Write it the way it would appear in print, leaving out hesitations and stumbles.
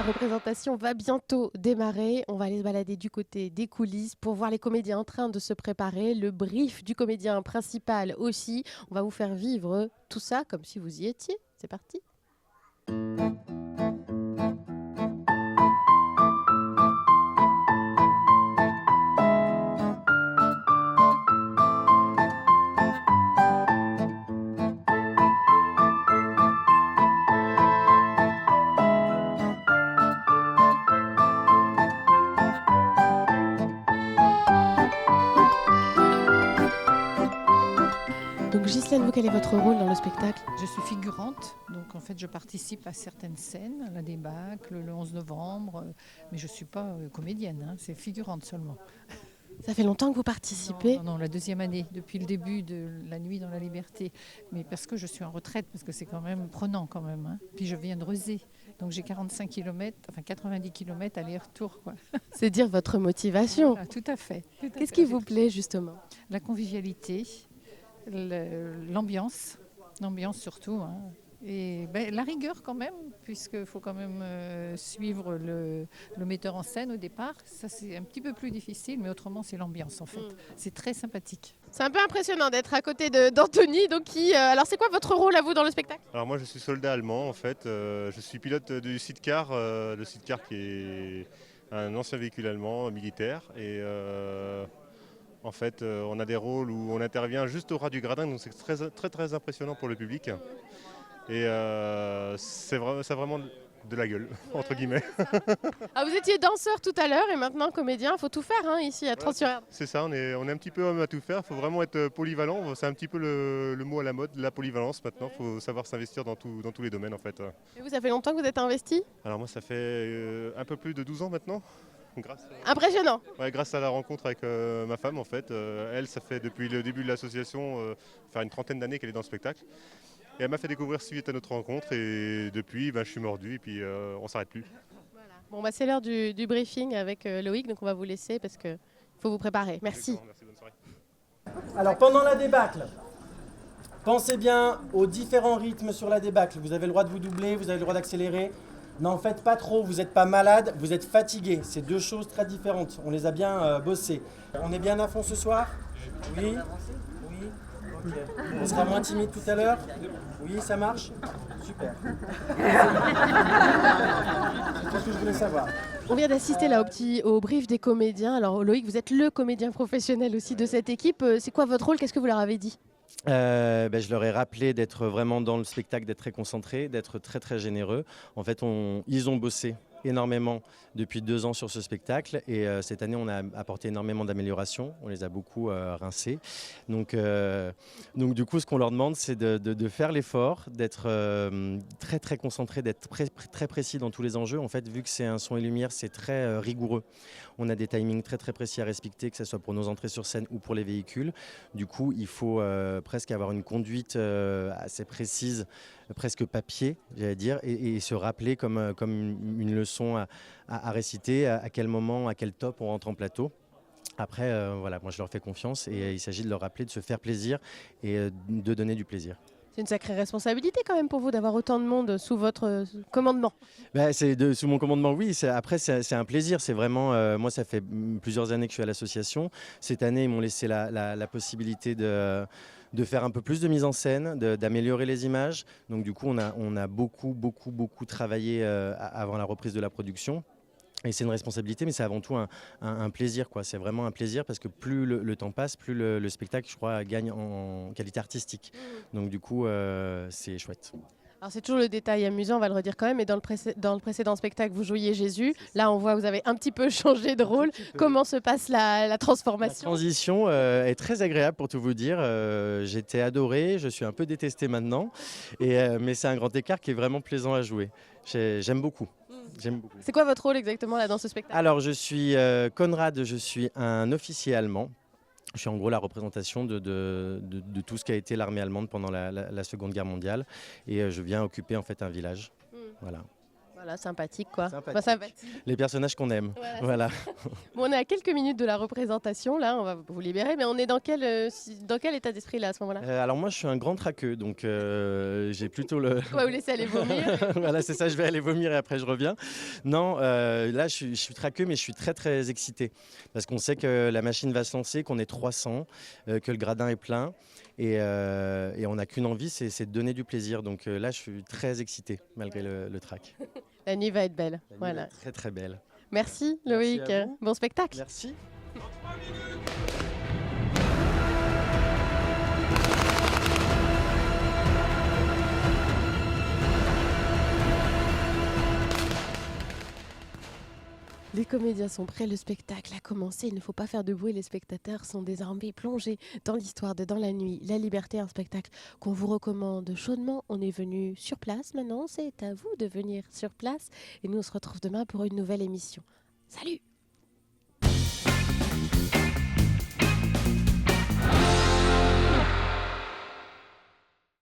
représentation va bientôt démarrer. On va aller se balader du côté des coulisses pour voir les comédiens en train de se préparer. Le brief du comédien principal aussi. On va vous faire vivre tout ça comme si vous y étiez. C'est parti. Donc Ghislaine, vous, quel est votre rôle dans le spectacle? Je suis figurante, donc en fait je participe à certaines scènes, à la débâcle, le 11 novembre, mais je ne suis pas comédienne, hein, c'est figurante seulement. Ça fait longtemps que vous participez. Non, la deuxième année, depuis le début de La Nuit dans la Liberté, mais parce que je suis en retraite, parce que c'est quand même prenant quand même. Hein. Puis je viens de Rezé, donc j'ai 45 km, enfin 90 km aller-retour. Quoi. C'est dire votre motivation. Voilà, tout à fait. Qu'est-ce qui vous plaît justement? La convivialité, l'ambiance surtout, hein. Et la rigueur quand même, puisqu'il faut quand même suivre le metteur en scène au départ. Ça c'est un petit peu plus difficile, mais autrement c'est l'ambiance en fait. C'est très sympathique. C'est un peu impressionnant d'être à côté d'Anthony. Donc alors c'est quoi votre rôle à vous dans le spectacle? Alors moi je suis soldat allemand en fait, je suis pilote du Sidecar, le Sidecar qui est un ancien véhicule allemand militaire et en fait on a des rôles où on intervient juste au ras du gradin, donc c'est très impressionnant pour le public et ça a vraiment de la gueule entre guillemets. Ah, vous étiez danseur tout à l'heure et maintenant comédien. Il faut tout faire hein, ici à Trans-sur-Erdre. C'est ça, on est un petit peu homme à tout faire, il faut vraiment être polyvalent, c'est un petit peu le mot à la mode, la polyvalence maintenant, il faut savoir s'investir dans tous les domaines en fait. Et vous, ça fait longtemps que vous êtes investi? Alors moi ça fait un peu plus de 12 ans maintenant. Impressionnant. Grâce à la rencontre avec ma femme en fait, elle ça fait depuis le début de l'association, faire une trentaine d'années qu'elle est dans le spectacle. Et elle m'a fait découvrir suite à notre rencontre et depuis je suis mordu et puis on s'arrête plus. Voilà. Bon c'est l'heure du briefing avec Loïc, donc on va vous laisser parce qu'il faut vous préparer. Merci. Merci, bonne soirée. Alors pendant la débâcle, pensez bien aux différents rythmes sur la débâcle. Vous avez le droit de vous doubler, vous avez le droit d'accélérer. N'en faites pas trop, vous n'êtes pas malade, vous êtes fatigué. C'est deux choses très différentes. On les a bien bossées. On est bien à fond ce soir? Oui. Oui. Ok. On sera moins timide tout à l'heure? Oui, ça marche? Super. C'est tout ce que je voulais savoir. On vient d'assister là au brief des comédiens. Alors Loïc, vous êtes le comédien professionnel aussi de cette équipe. C'est quoi votre rôle? Qu'est-ce que vous leur avez dit? Je leur ai rappelé d'être vraiment dans le spectacle, d'être très concentré, d'être très généreux. En fait, ils ont bossé énormément depuis 2 ans sur ce spectacle et cette année on a apporté énormément d'améliorations, on les a beaucoup rincés. Donc du coup ce qu'on leur demande c'est de faire l'effort, d'être très concentré, d'être très précis dans tous les enjeux. En fait vu que c'est un son et lumière c'est très rigoureux. On a des timings très précis à respecter, que ce soit pour nos entrées sur scène ou pour les véhicules. Du coup, il faut presque avoir une conduite assez précise, presque papier, j'allais dire, et se rappeler comme une leçon à réciter, à quel moment, à quel top on rentre en plateau. Après, voilà, moi je leur fais confiance et il s'agit de leur rappeler de se faire plaisir et de donner du plaisir. C'est une sacrée responsabilité quand même pour vous d'avoir autant de monde sous votre commandement. Sous mon commandement, oui. Après, c'est un plaisir. C'est vraiment, moi, ça fait plusieurs années que je suis à l'association. Cette année, ils m'ont laissé la possibilité de faire un peu plus de mise en scène, d'améliorer les images. Donc, du coup, on a beaucoup travaillé avant la reprise de la production. Et c'est une responsabilité, mais c'est avant tout un plaisir, quoi. C'est vraiment un plaisir parce que plus le temps passe, plus le spectacle, je crois, gagne en qualité artistique. Donc du coup, c'est chouette. Alors c'est toujours le détail amusant, on va le redire quand même, mais dans le précédent spectacle, vous jouiez Jésus. Là, on voit que vous avez un petit peu changé de rôle. Comment se passe la transformation? La transition est très agréable pour tout vous dire. J'étais adoré, je suis un peu détesté maintenant, mais c'est un grand écart qui est vraiment plaisant à jouer. J'aime beaucoup. C'est quoi votre rôle exactement là dans ce spectacle? Alors je suis Conrad, je suis un officier allemand. Je suis en gros la représentation de tout ce qu'a été l'armée allemande pendant la Seconde Guerre mondiale et je viens occuper en fait un village. Voilà. Voilà, sympathique quoi. Sympathique. Bah, sympathique. Les personnages qu'on aime. Voilà. Voilà. Bon, on est à quelques minutes de la représentation, là, on va vous libérer, mais on est dans quel état d'esprit là à ce moment-là? Alors moi je suis un grand traqueux, donc j'ai plutôt le... On va vous laisser aller vomir. Voilà, c'est ça, je vais aller vomir et après je reviens. Non, là je suis traqueux, mais je suis très très excité. Parce qu'on sait que la machine va se lancer, qu'on est 300, que le gradin est plein. Et on n'a qu'une envie, c'est de donner du plaisir. Donc là je suis très excité, malgré le trac. La nuit va être belle. La nuit Voilà. est très très belle. Merci Merci Loïc. à vous. Bon spectacle. Merci. Les comédiens sont prêts, le spectacle a commencé. Il ne faut pas faire de bruit, les spectateurs sont désormais plongés dans l'histoire de Dans la nuit, la liberté, un spectacle qu'on vous recommande chaudement. On est venu sur place maintenant, c'est à vous de venir sur place. Et nous on se retrouve demain pour une nouvelle émission. Salut!